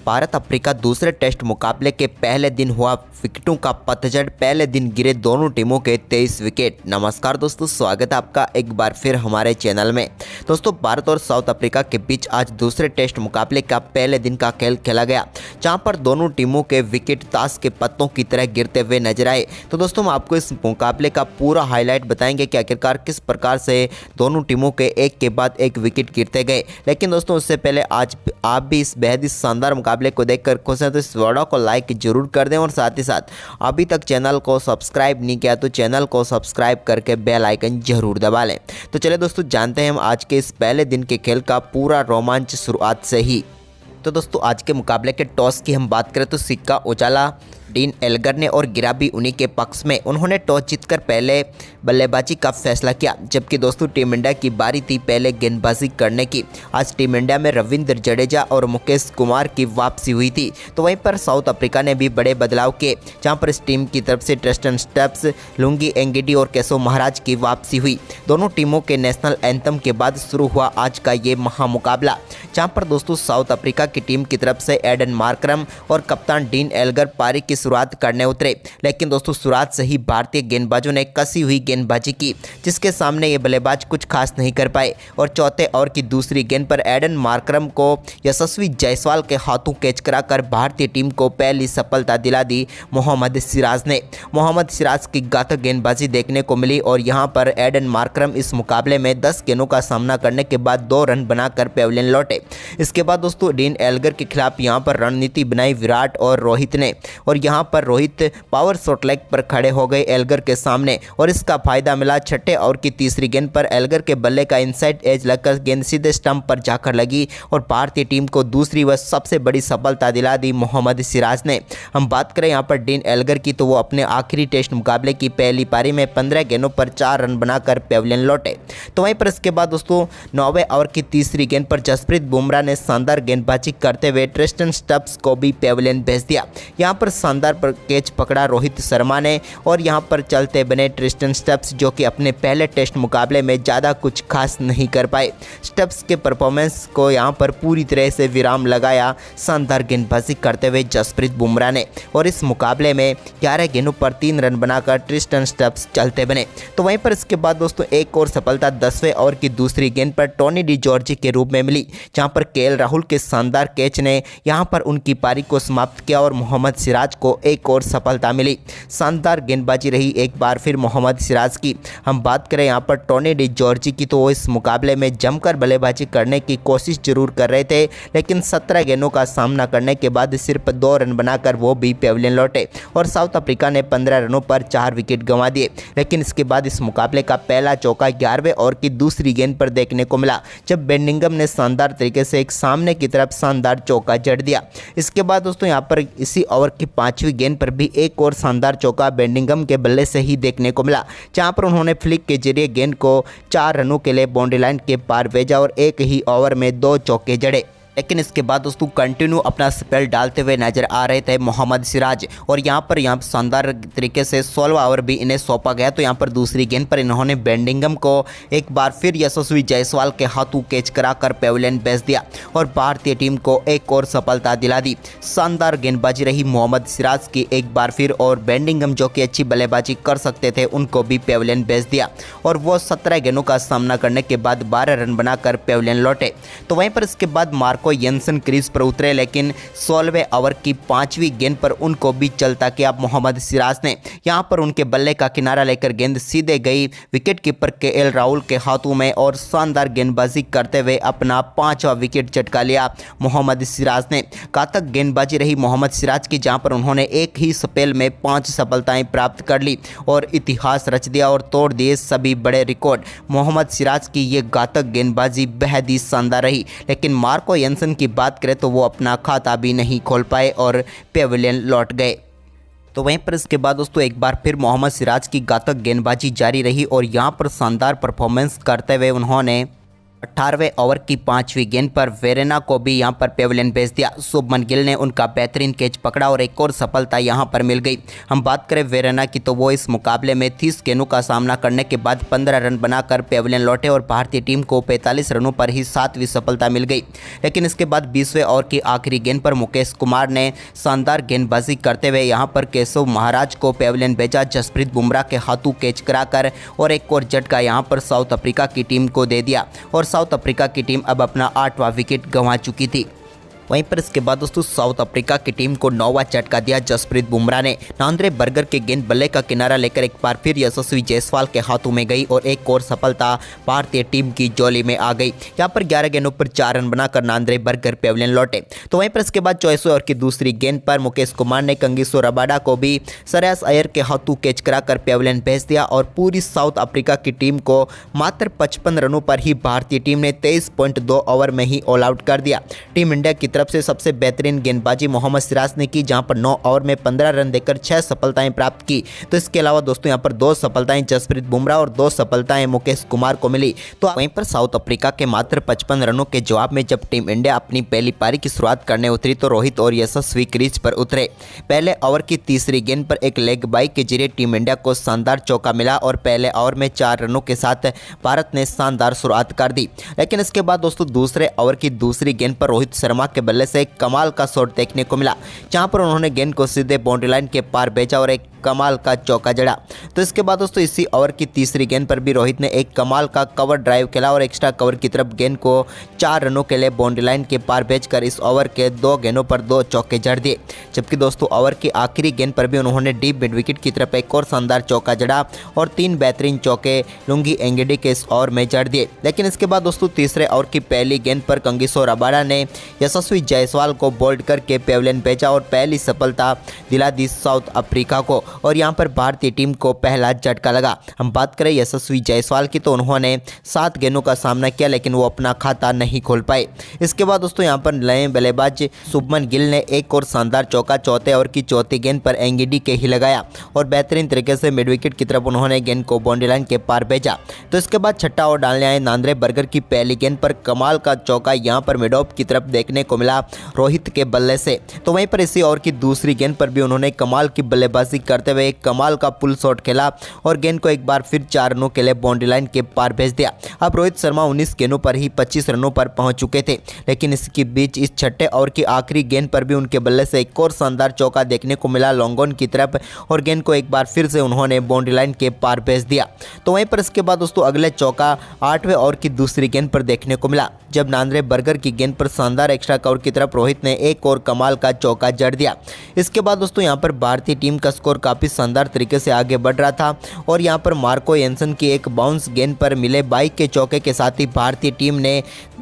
Bharat Africa दूसरे test मुकाबले के पहले दिन हुआ विकेटों का पतझड़। पहले दिन गिरे दोनों टीमों के 23 विकेट। नमस्कार दोस्तों, स्वागत है आपका एक बार फिर हमारे चैनल में। दोस्तों, भारत और साउथ अफ्रीका के बीच आज दूसरे टेस्ट मुकाबले का पहले दिन का खेल खेला गया, जहां पर दोनों टीमों के विकेट ताश के पत्तों की तरह गिरते हुए नजर आए। तो दोस्तों, हम आपको इस मुकाबले का पूरा हाईलाइट बताएंगे कि आखिरकार किस प्रकार से दोनों टीमों के एक के बाद एक विकेट गिरते गए। लेकिन दोस्तों, उससे पहले आज आप भी इस बेहद ही शानदार मुकाबले को देखकर खुश हैं तो इस वीडियो को लाइक जरूर कर दें और साथ ही साथ अभी तक चैनल को सब्सक्राइब नहीं किया तो चैनल को सब्सक्राइब करके बेल आइकन जरूर दबा लें। तो चलिए दोस्तों, जानते हैं हम आज के इस पहले दिन के खेल का पूरा रोमांच शुरुआत से ही। तो दोस्तों, आज के मुकाबले के टॉस की हम बात करें तो सिक्का उजाला डीन एल्गर ने और गिरा भी उन्हीं के पक्ष में। उन्होंने टॉस जीतकर पहले बल्लेबाजी का फैसला किया, जबकि दोस्तों टीम इंडिया की बारी थी पहले गेंदबाजी करने की। आज टीम इंडिया में रविंद्र जडेजा और मुकेश कुमार की वापसी हुई थी। तो वहीं पर साउथ अफ्रीका ने भी बड़े बदलाव किए, जहां पर इस टीम की तरफ से ट्रिस्टन स्टब्स, लुंगी एंगिडी और केशव महाराज की वापसी हुई। दोनों टीमों के नेशनल एंथम के बाद शुरू हुआ आज का ये महामुकाबला, जहां पर दोस्तों साउथ अफ्रीका की टीम की तरफ से एडन मार्करम और कप्तान डीन एल्गर पारी की शुरुआत करने उतरे। लेकिन दोस्तों, शुरुआत से ही भारतीय गेंदबाजों ने कसी हुई गेंदबाजी की, जिसके सामने ये बल्लेबाज कुछ खास नहीं कर पाए और चौथे ओवर की दूसरी गेंद पर एडन मार्करम को यशस्वी जायसवाल के हाथों कैच कराकर भारतीय टीम को पहली सफलता दिला दी मोहम्मद सिराज ने। मोहम्मद सिराज की घातक गेंदबाजी देखने को मिली और यहां पर एडन मार्करम इस मुकाबले में 10 गेंदों का सामना करने के बाद 2 रन बनाकर पेविलियन लौटे। इसके बाद दोस्तों डीन एल्गर के खिलाफ यहां पर रणनीति बनाई विराट और रोहित ने, और यहां पर रोहित पावर शॉट लेग पर खड़े हो गए एल्गर के सामने और इसका फायदा मिला। छठे ओवर की तीसरी गेंद पर एल्गर के बल्ले का इनसाइड एज लगकर गेंद सीधे स्टंप पर जाकर लगी और भारतीय टीम को दूसरी व सबसे बड़ी सफलता दिला दी मोहम्मद सिराज ने। हम बात करें यहां पर डीन एल्गर की, तो वो अपने आखिरी टेस्ट मुकाबले की पहली पारी में 15 गेंदों पर 4 रन बनाकर पेविलियन लौटे। तो वहीं पर इसके बाद दोस्तों 9वें ओवर की तीसरी गेंद पर जसप्रीत बुमराह ने शानदार गेंदबाजी करते हुए ट्रिस्टन स्टब्स को भी पेविलियन भेज दिया। यहां पर शानदार पर कैच पकड़ा रोहित शर्मा ने और यहां पर चलते बने ट्रिस्टन स्टब्स, जो कि अपने पहले टेस्ट मुकाबले में ज़्यादा कुछ खास नहीं कर पाए। स्टब्स के परफॉर्मेंस को यहां पर पूरी तरह से विराम लगाया शानदार गेंदबाजी करते हुए जसप्रीत बुमराह ने, और इस मुकाबले में 11 गेंदों पर 3 रन बनाकर ट्रिस्टन स्टब्स चलते बने। तो वहीं पर इसके बाद दोस्तों एक और सफलता 10वें ओवर की दूसरी गेंद पर टोनी डी जॉर्जी के रूप में मिली, जहां पर केएल राहुल के शानदार कैच ने यहां पर उनकी पारी को समाप्त किया और मोहम्मद सिराज को एक और सफलता मिली। शानदार गेंदबाजी रही एक बार फिर मोहम्मद सिराज की। हम बात करें यहां पर टोनी डी जॉर्जी की, तो वो इस मुकाबले में जमकर बल्लेबाजी करने की कोशिश जरूर कर रहे थे, लेकिन 17 गेंदों का सामना करने के बाद सिर्फ 2 रन बनाकर वो भी पेविलियन लौटे और साउथ अफ्रीका ने 15 रनों पर 4 विकेट गंवा दिए। लेकिन इसके बाद इस मुकाबले का पहला चौका 11वें ओवर की दूसरी गेंद पर देखने को मिला, जब बेडिंगम ने शानदार तरीके से एक सामने की तरफ शानदार चौका जड़ दिया। इसके बाद दोस्तों यहाँ पर इसी ओवर की 5वीं गेंद पर भी एक और शानदार चौका बेडिंगम के बल्ले से ही देखने को मिला, जहां पर उन्होंने फ्लिक के जरिए गेंद को 4 रनों के लिए बाउंड्री लाइन के पार भेजा और एक ही ओवर में 2 चौके जड़े। लेकिन इसके बाद दोस्तों कंटिन्यू अपना स्पेल डालते हुए नजर आ रहे थे मोहम्मद सिराज, और यहाँ पर शानदार तरीके से 16वां ओवर भी इन्हें सौंपा गया। तो यहाँ पर दूसरी गेंद पर इन्होंने बेडिंगम को एक बार फिर यशस्वी जायसवाल के हाथों कैच कराकर पेविलियन भेज दिया और भारतीय टीम को एक और सफलता दिला दी। शानदार गेंदबाजी रही मोहम्मद सिराज की एक बार फिर, और बेडिंगम जो कि अच्छी बल्लेबाजी कर सकते थे उनको भी पेविलियन भेज दिया और वो 17 गेंदों का सामना करने के बाद 12 रन बनाकर पेविलियन लौटे। तो वहीं पर इसके बाद मार्को यंसन क्रीज पर उतरे, लेकिन 16वें ओवर की 5वीं गेंद पर उनको भी चलता किया मोहम्मद सिराज ने। यहां पर उनके बल्ले का किनारा लेकर गेंद सीधे गई विकेट कीपर केएल राहुल के हाथों में और शानदार गेंदबाजी करते हुए अपना 5वां विकेट चटका लिया मोहम्मद सिराज ने। घातक गेंदबाजी रही मोहम्मद सिराज की, जहां पर उन्होंने एक ही स्पेल में 5 सफलताएं प्राप्त कर ली और इतिहास रच दिया और तोड़ दिए सभी बड़े रिकॉर्ड। मोहम्मद सिराज की ये घातक गेंदबाजी बेहद ही शानदार रही, लेकिन मार्को यंसन की बात करें तो वो अपना खाता भी नहीं खोल पाए और पेविलियन लौट गए। तो वहीं पर इसके बाद दोस्तों एक बार फिर मोहम्मद सिराज की घातक गेंदबाजी जारी रही और यहां पर शानदार परफॉर्मेंस करते हुए उन्होंने 18वें ओवर की 5वीं गेंद पर वेरेना को भी यहां पर पेविलियन भेज दिया। शुभमन गिल ने उनका बेहतरीन कैच पकड़ा और एक और सफलता यहां पर मिल गई। हम बात करें वेरेना की तो वो इस मुकाबले में 30 गेंदों का सामना करने के बाद 15 रन बनाकर पेविलियन लौटे और भारतीय टीम को 45 रनों पर ही 7वीं सफलता मिल गई। लेकिन इसके बाद 20वें ओवर की आखिरी गेंद पर मुकेश कुमार ने शानदार गेंदबाजी करते हुए यहां पर केशव महाराज को पेविलियन भेजा। जसप्रीत बुमराह के हाथों कैच कराकर और एक और झटका यहां पर साउथ अफ्रीका की टीम को दे दिया और साउथ अफ्रीका की टीम अब अपना 8वां विकेट गंवा चुकी थी। वहीं पर इसके बाद दोस्तों साउथ अफ्रीका की टीम को 9वां झटका दिया जसप्रीत बुमराह ने। नांद्रे बर्गर के गेंद बल्ले का किनारा लेकर एक बार फिर यशस्वी जायसवाल के हाथों में गई और एक और सफलता भारतीय टीम की झोली में आ गई। यहां पर 11 गेंदों पर 4 रन बनाकर नांद्रे बर्गर पेविलियन लौटे। तो वहीं पर इसके बाद 24वें ओवर की दूसरी गेंद पर मुकेश कुमार ने कंगिसो रबाडा को भी श्रेयस अय्यर के हाथों कैच कराकर पेविलियन भेज दिया और पूरी साउथ अफ्रीका की टीम को मात्र 55 रनों पर ही भारतीय टीम ने 23.2 ओवर में ही ऑल आउट कर दिया। टीम इंडिया की तरफ से सबसे बेहतरीन गेंदबाजी मोहम्मद सिराज ने की, जहां पर 9 ओवर में 15 रन देकर 6 सफलताएं प्राप्त की। तो इसके अलावा दोस्तों यहां पर 2 सफलताएं जसप्रीत बुमराह और 2 सफलताएं मुकेश कुमार को मिली। तो वहीं पर साउथ अफ्रीका के मात्र 55 रनों के जवाब में जब टीम इंडिया अपनी पहली पारी की शुरुआत करने उतरी तो रोहित और यशस्वी क्रीज पर उतरे। पहले ओवर की तीसरी गेंद पर एक लेग बाई के जरिए टीम इंडिया को शानदार चौका मिला और पहले ओवर में 4 रनों के साथ भारत ने शानदार शुरुआत कर दी। लेकिन इसके बाद दोस्तों दूसरे ओवर की दूसरी गेंद पर रोहित शर्मा के बल्ले से कमाल का शॉट देखने को मिला, जहां पर उन्होंने गेंद को सीधे बाउंड्री लाइन के पार भेजा और एक कमाल का चौका जड़ा। तो इसके बाद दोस्तों इसी ओवर की तीसरी गेंद पर भी रोहित ने एक कमाल का कवर ड्राइव खेला और एक्स्ट्रा कवर की तरफ गेंद को 4 रनों के लिए बाउंड्री लाइन के पार भेजकर इस ओवर के 2 गेंदों पर 2 चौके जड़ दिए। जबकि दोस्तों ओवर की आखिरी गेंद पर भी उन्होंने डीप मिड विकेट की तरफ एक और शानदार चौका जड़ा और 3 बेहतरीन चौके लुंगी एंगडी के इस ओवर में जड़ दिए। लेकिन इसके बाद दोस्तों तीसरे ओवर की पहली गेंद पर कंगिसो रबाडा ने यशस्वी जायसवाल को बोल्ड करके पेविलियन भेजा और पहली सफलता दिला दी साउथ अफ्रीका को और यहां पर भारतीय टीम को पहला झटका लगा। हम बात करें यशस्वी जायसवाल की तो उन्होंने 7 गेंदों का सामना किया लेकिन वो अपना खाता नहीं खोल पाए। इसके बाद दोस्तों यहां पर नए बल्लेबाज शुभमन गिल ने एक और शानदार चौका चौथे ओवर की चौथी गेंद पर एंगडी के ही लगाया और बेहतरीन तरीके से मिड विकेट की तरफ उन्होंने गेंद को बाउंड्री लाइन के पार भेजा। तो इसके बाद छठा ओवर डालने आए नांद्रे बर्गर की पहली गेंद पर कमाल का चौका यहां पर मिड ऑफ की तरफ देखने को मिला रोहित के बल्ले से। तो वहीं पर इसी ओवर की दूसरी गेंद पर भी उन्होंने कमाल की बल्लेबाजी करते हुए एक कमाल का पुल शॉट खेला और गेंद को एक बार फिर 4 रनों के लिए बाउंड्री लाइन के पार भेज दिया। अब रोहित शर्मा 19 गेंदों पर ही 25 रनों पर पहुंच चुके थे, लेकिन इसके बीच इस छठे ओवर की आखिरी गेंद पर भी उनके बल्ले से एक और शानदार चौका देखने को मिला लॉन्ग ऑन की तरफ और गेंद को एक बार फिर से उन्होंने बाउंड्री लाइन के पार भेज दिया। तो वहीं पर इसके बाद दोस्तों अगले चौका 8वें ओवर की दूसरी गेंद पर देखने को मिला, जब नांद्रे बर्गर की गेंद पर शानदार एक्स्ट्रा कवर की तरफ रोहित ने एक और कमाल का चौका जड़ दिया। इसके बाद दोस्तों यहां पर भारतीय टीम का स्कोर काफी शानदार तरीके से आगे बढ़ रहा था और यहां पर मार्को येंसन की एक बाउंस गेंद पर मिले बाइक के चौके के साथ ही भारतीय टीम ने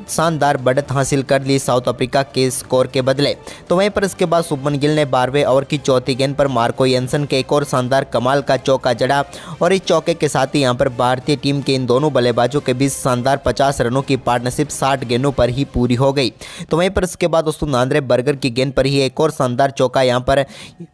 शानदार बढ़त हासिल कर ली साउथ अफ्रीका के स्कोर के बदले। तो वहीं पर इसके बाद शुभमन गिल ने 12वें ओवर की चौथी गेंद पर मार्को येंसन के एक और शानदार कमाल का चौका जड़ा और इस चौके के साथ ही यहां पर भारतीय टीम के इन दोनों बल्लेबाजों के बीच शानदार 50 रनों की पार्टनरशिप 60 गेंदों पर ही पूरी हो गई। तो वहीं पर इसके बाद दोस्तों नांद्रे बर्गर की गेंद पर ही एक और शानदार चौका यहां पर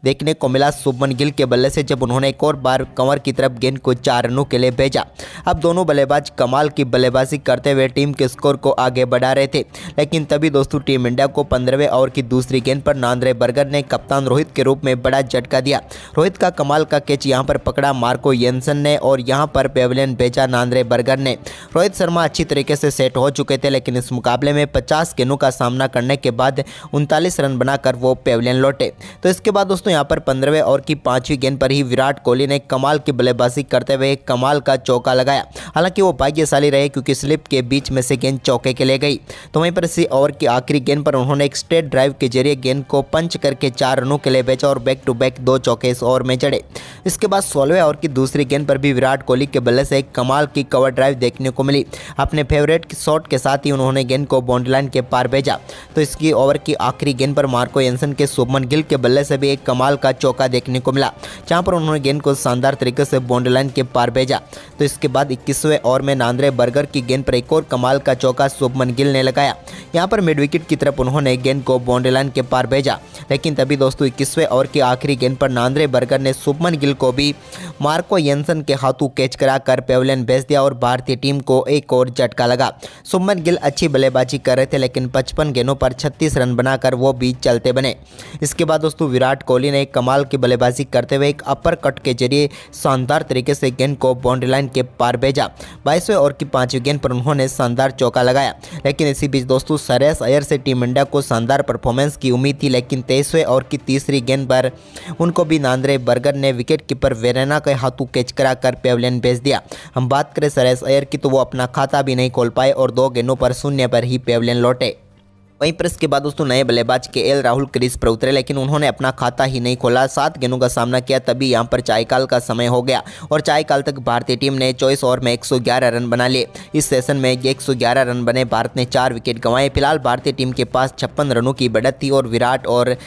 देखने को मिला शुभमन गिल के बल्ले से, जब उन्होंने एक और बार कंवर की तरफ गेंद को 4 रनों के लिए भेजा। अब दोनों बल्लेबाज कमाल की बल्लेबाजी करते हुए टीम के स्कोर को आगे बढ़ा रहे थे, लेकिन तभी दोस्तों टीम इंडिया को 15वें ओवर की दूसरी गेंद पर नांद्रे बर्गर ने कप्तान रोहित के रूप में बड़ा झटका दिया। रोहित का कमाल का कैच यहां पर पकड़ा मार्को येंसन ने और यहां पर पेविलियन भेजा नांद्रे बर्गर ने। रोहित शर्मा अच्छी तरीके से सेट हो चुके थे, लेकिन इस मुकाबले में 50 गेंदों का सामना करने के बाद 39 रन बनाकर वो पेविलियन लौटे। तो इसके बाद दोस्तों यहां पर 15वें ओवर की 5वीं गेंद पर ही विराट कोहली ने कमाल की बल्लेबाजी करते हुए एक कमाल का चौका लगाया। हालांकि वो भाग्यशाली रहे क्योंकि स्लिप के बीच में से गेंद चौके के लिए गई। तो वहीं पर इसी ओवर की आखिरी गेंद पर उन्होंने एक स्ट्रेट ड्राइव के जरिए गेंद को पंच करके 4 रनों के लिए भेजा और बैक टू बैक 2 चौके इस ओवर में जड़े। इसके बाद 16वें ओवर की दूसरी गेंद पर भी विराट कोहली के बल्ले से एक कमाल की कवर ड्राइव देखने को मिली। अपने फेवरेट शॉट के साथ ही उन्होंने गेंद को बाउंड्री लाइन के पार भेजा। तो इसकी ओवर की आखिरी गेंद पर मार्को येंसन के शुभमन गिल के बल्ले से भी एक कमाल का चौका देखने को मिला, जहां पर उन्होंने गेंद को शानदार तरीके से बाउंड्री लाइन के पार भेजा। तो इसके बाद 21वें ओवर में नांद्रे बर्गर की गेंद पर एक और कमाल का चौका शुभमन शुभमन गिल ने लगाया। यहाँ पर मिड विकेट की तरफ उन्होंने गेंद को बाउंड्री लाइन के पार भेजा, लेकिन तभी दोस्तों 21वें ओवर की आखिरी गेंद पर नांद्रे बर्गर ने शुभमन गिल को भी मार्को येंसन के हाथों कैच कराकर पेविलियन भेज दिया और भारतीय टीम को एक और झटका लगा। शुभमन गिल अच्छी बल्लेबाजी कर रहे थे, लेकिन 55 गेंदों पर 36 रन बनाकर वो भी चलते बने। इसके बाद दोस्तों विराट कोहली ने कमाल की बल्लेबाजी करते हुए एक अपर कट के जरिए शानदार तरीके से गेंद को बाउंड्री लाइन के पार भेजा। 22वें ओवर की 5वीं गेंद पर उन्होंने शानदार चौका लगाया। लेकिन इसी बीच दोस्तों श्रेयस अय्यर से टीम इंडिया को शानदार परफॉर्मेंस की उम्मीद थी, लेकिन 23वें ओवर की तीसरी गेंद पर उनको भी नांद्रे बर्गर ने विकेट कीपर वेरेना के हाथों कैच कराकर पेविलियन भेज दिया। हम बात करें श्रेयस अय्यर की तो वो अपना खाता भी नहीं खोल पाए और 2 गेंदों पर 0 पर ही पेविलियन लौटे। वहीं पर इसके बाद दोस्तों नए बल्लेबाज केएल राहुल क्रीज पर उतरे, लेकिन उन्होंने अपना खाता ही नहीं खोला। 7 गेंदों का सामना किया, तभी यहां पर चायकाल का समय हो गया और चायकाल तक भारतीय टीम ने 24 ओवर में 111 रन बना लिए। इस सेशन में 111 रन बने, भारत ने 4 विकेट गंवाए। फिलहाल भारतीय टीम के पास 56 रनों की बढ़त थी और विराट और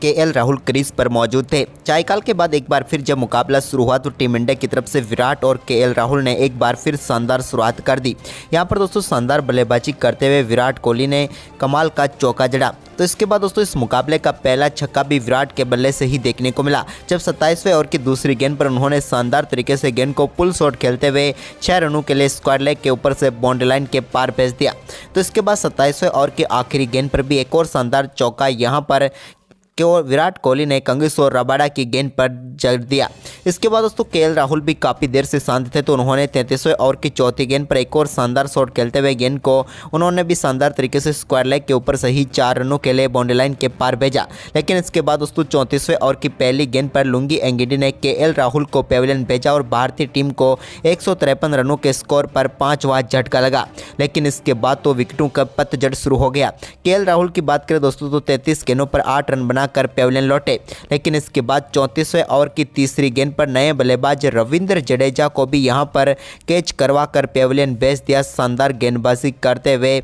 केएल राहुल क्रीज पर मौजूद थे। चायकाल के बाद एक बार फिर जब मुकाबला शुरू हुआ तो टीम इंडिया की तरफ से विराट और केएल राहुल ने एक बार फिर शानदार शुरुआत कर दी। यहां पर दोस्तों शानदार बल्लेबाजी करते हुए विराट कोहली ने कमाल का चौका जड़ा। तो इसके बाद दोस्तों इस मुकाबले का पहला छक्का भी विराट के बल्ले से ही देखने को मिला, जब 27वें ओवर की दूसरी गेंद पर उन्होंने शानदार तरीके से गेंद को पुल शॉट खेलते हुए 6 रनों के लिए स्क्वायर लेग के ऊपर से बाउंड्री लाइन के पार भेज दिया। तो इसके बाद 27वें ओवर की आखिरी गेंद पर भी एक और शानदार चौका यहां पर विराट कोहली ने कंगिसोर रबाडा की गेंद पर जड़ दिया। इसके बाद दोस्तों केएल राहुल भी काफ़ी देर से शांत थे, तो उन्होंने 33वें ओवर की चौथी गेंद पर एक और शानदार शॉट खेलते हुए गेंद को उन्होंने भी शानदार तरीके से स्क्वायर लेग के ऊपर सही 4 रनों के लिए बाउंड्री लाइन के पार भेजा। लेकिन इसके बाद दोस्तों 34वें ओवर की पहली गेंद पर लुंगी एंगिडी ने केएल राहुल को पेविलियन भेजा और भारतीय टीम को 153 रनों के स्कोर पर 5वां झटका लगा। लेकिन इसके बाद तो विकेटों का पतझड़ शुरू हो गया। केएल राहुल की बात करें दोस्तों तो 33 गेंदों पर 8 रन बनाकर पेविलियन लौटे। लेकिन इसके बाद 34वें ओवर की तीसरी गेंद पर नए बल्लेबाज रविंद्र जडेजा को भी यहां पर कैच करवाकर पेविलियन भेज दिया शानदार गेंदबाजी करते हुए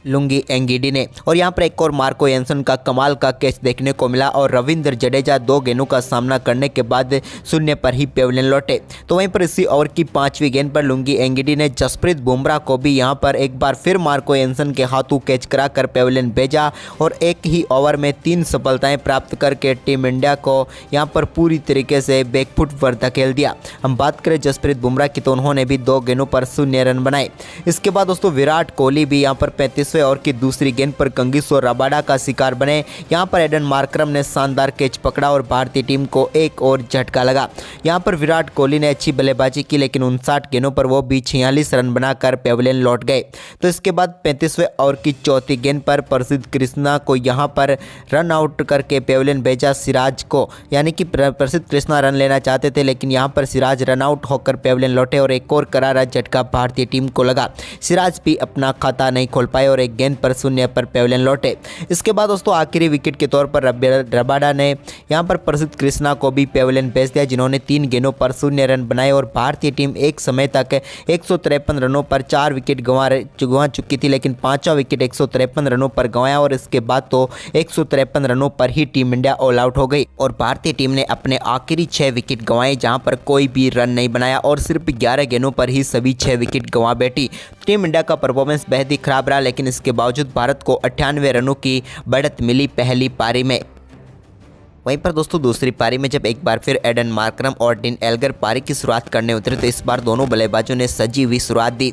लुंगी एंगिडी ने। और यहां पर एक और मार्को येंसन का कमाल का कैच देखने को मिला और रविंद्र जडेजा 2 गेंदों का सामना करने के बाद 0 पर ही पेविलियन लौटे। तो वहीं पर इसी ओवर की 5वीं गेंद पर लुंगी एंगिडी ने जसप्रीत बुमराह को भी यहां पर एक बार फिर मार्को येंसन के हाथों कैच कराकर पेविलियन भेजा और एक ही ओवर में 3 सफलताएं प्राप्त करके टीम इंडिया को यहां पर पूरी तरीके से बैकफुट पर धकेल दिया। हम बात करें जसप्रीत बुमराह की तो उन्होंने भी 2 गेंदों पर 0 रन बनाए। इसके बाद दोस्तों विराट कोहली भी यहां पर 35वें ओवर की दूसरी गेंद पर कंगिसोर रबाडा का शिकार बने। यहां पर एडन मार्करम ने शानदार कैच पकड़ा और भारतीय टीम को एक और झटका लगा। यहां पर विराट कोहली ने अच्छी बल्लेबाजी की, लेकिन 59 गेंदों पर वो भी 46 रन बनाकर पेविलियन लौट गए। तो इसके बाद 35वें ओवर की चौथी गेंद पर प्रसिद्ध कृष्णा को यहां पर रन आउट करके पेविलियन भेजा सिराज को, यानी कि प्रसिद्ध कृष्णा रन लेना चाहते थे, लेकिन यहां पर सिराज रन आउट होकर पेविलियन लौटे और एक और करारा झटका भारतीय टीम को लगा। सिराज भी अपना खाता नहीं खोल पाए और एक गेंद पर 0 पर पेविलियन लौटे। इसके बाद दोस्तों आखिरी विकेट के तौर पर रबाडा ने यहां पर प्रसिद्ध कृष्णा को भी पेविलियन भेज दिया, जिन्होंने 3 गेंदों पर 0 रन बनाए और भारतीय टीम एक समय तक 153 रनों पर 4 विकेट गंवा चुकी थी, लेकिन 5वां विकेट 153 रनों पर गंवाया और इसके बाद तो 153 रनों पर ही टीम इंडिया ऑल आउट हो गई और भारतीय टीम ने अपने आखिरी 6 विकेट गंवाए, जहां पर कोई भी रन नहीं बनाया और सिर्फ 11 गेंदों पर ही सभी 6 विकेट गंवा बैठी। टीम इंडिया का परफॉर्मेंस बेहद ही खराब रहा, लेकिन इसके बावजूद भारत को 98 रनों की बढ़त मिली पहली पारी में। वहीं पर दोस्तों दूसरी पारी में जब एक बार फिर एडन मार्करम और डीन एल्गर पारी की शुरुआत करने उतरे तो इस बार दोनों बल्लेबाजों ने सजी हुई शुरुआत दी।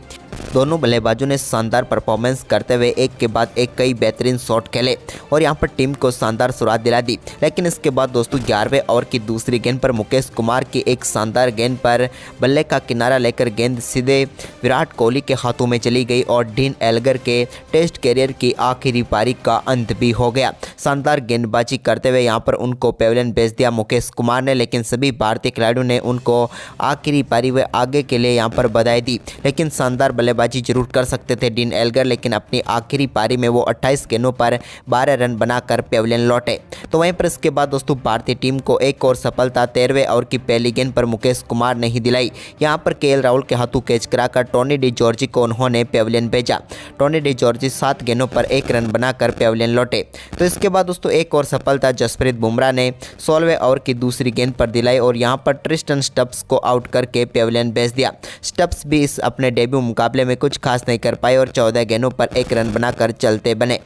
दोनों बल्लेबाजों ने शानदार परफॉर्मेंस करते हुए एक के बाद एक कई बेहतरीन शॉट खेले और यहां पर टीम को शानदार शुरुआत दिला दी। लेकिन इसके बाद दोस्तों 11वें ओवर की दूसरी गेंद पर मुकेश कुमार की एक शानदार गेंद पर बल्ले का किनारा लेकर गेंद सीधे विराट कोहली के हाथों में चली गई और डीन एल्गर के टेस्ट कैरियर की आखिरी पारी का अंत भी हो गया। शानदार गेंदबाजी करते हुए यहां पर उनको पेविलियन भेज दिया मुकेश कुमार ने, लेकिन सभी भारतीय खिलाड़ियों ने उनको आखिरी पारी व आगे के लिए यहां पर बधाई दी। लेकिन शानदार बल्लेबाजी जरूर कर सकते थे डीन एल्गर, लेकिन अपनी आखिरी पारी में वो 28 गेंदों पर 12 रन बनाकर पेविलियन लौटे। तो वहीं पर इसके बाद दोस्तों भारतीय टीम को एक और सफलता 13वें ओवर की पहली गेंद पर मुकेश कुमार ने ही दिलाई। यहां पर केएल राहुल के हाथों कैच कराकर टोनी डी जॉर्जी को उन्होंने पेविलियन भेजा। टोनी डी जॉर्जी 7 गेंदों पर 1 रन बनाकर पेविलियन लौटे। तो इसके बाद दोस्तों एक और सफलता जसप्रीत बुमराह ने 16वें ओवर की दूसरी गेंद पर दिलाई और यहां पर ट्रिस्टन स्टब्स को आउट करके पेविलियन भेज दिया। स्टब्स भी इस अपने डेब्यू मुकाबले में कुछ खास नहीं कर पाए और 14 गेंदों पर 1 रन बनाकर चलते बने।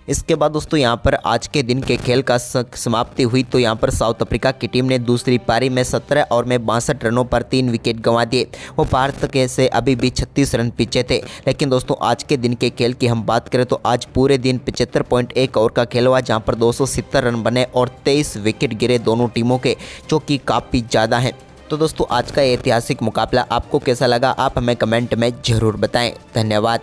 इसके बाद दोस्तों यहाँ पर आज के दिन के खेल का समाप्ति हुई तो यहाँ पर साउथ अफ्रीका की टीम ने दूसरी पारी में 17 ओवर में 62 रनों पर 3 विकेट गंवा दिए। वो भारत के से अभी भी 36 रन पीछे थे। लेकिन दोस्तों आज के दिन के खेल की हम बात करें तो आज पूरे दिन 75.1 ओवर का खेल हुआ, जहाँ पर 270 रन बने और 23 विकेट गिरे दोनों टीमों के, जो कि काफ़ी ज़्यादा हैं। तो दोस्तों आज का ऐतिहासिक मुकाबला आपको कैसा लगा, आप हमें कमेंट में ज़रूर बताएं। धन्यवाद।